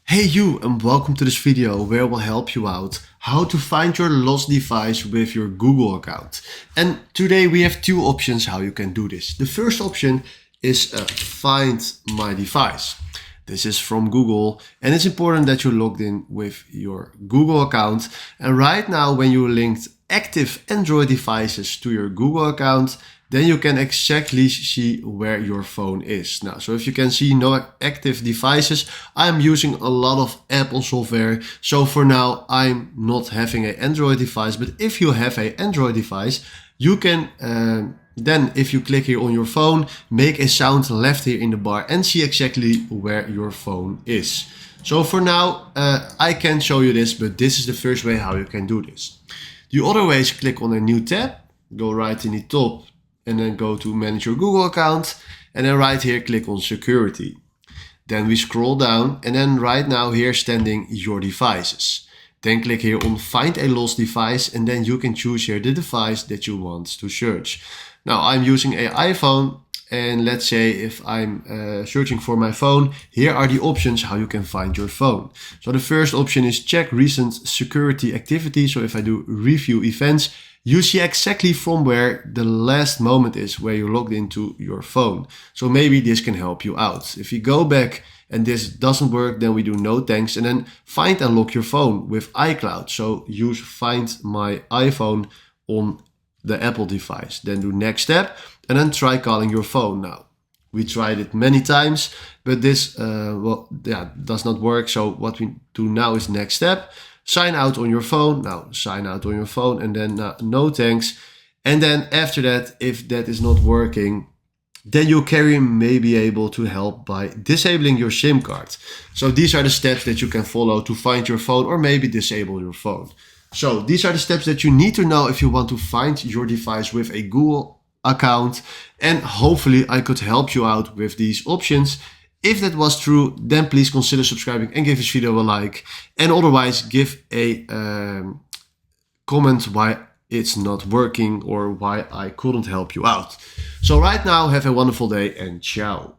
Hey you, and welcome to this video where we'll help you out how to find your lost device with your Google account. And today we have two options how you can do this. The first option is find my device. This is from Google, and it's important that you're logged in with your Google account. And right now, when you linked active Android devices to your Google account, then you can exactly see where your phone is. Now, so if you can see no active devices, I'm using a lot of Apple software. So for now, I'm not having an Android device, but if you have an Android device, you can then if you click here on your phone, make a sound left here in the bar and see exactly where your phone is. So for now, I can show you this, but this is the first way how you can do this. The other way is click on a new tab, go right in the top, and then go to manage your Google account, and then right here click on security. Then we scroll down, and then right now here standing your devices. Then click here on find a lost device, and then you can choose here the device that you want to search. Now I'm using an iPhone, and let's say if I'm searching for my phone, here are the options how you can find your phone. So the first option is check recent security activity. So if I do review events, you see exactly from where the last moment is where you logged into your phone. So maybe this can help you out. If you go back and this doesn't work, then we do no thanks, and then find and lock your phone with iCloud. So use find my iPhone on the Apple device. Then do next step, and then try calling your phone. Now, we tried it many times, but this does not work. So what we do now is next step. Sign out on your phone. Now sign out on your phone, and then no thanks. And then after that, if that is not working, then your carrier may be able to help by disabling your SIM card. So these are the steps that you can follow to find your phone or maybe disable your phone. So these are the steps that you need to know if you want to find your device with a Google account. And hopefully I could help you out with these options. If that was true, then please consider subscribing and give this video a like. And otherwise, give a comment why it's not working or why I couldn't help you out. So right now, have a wonderful day and ciao.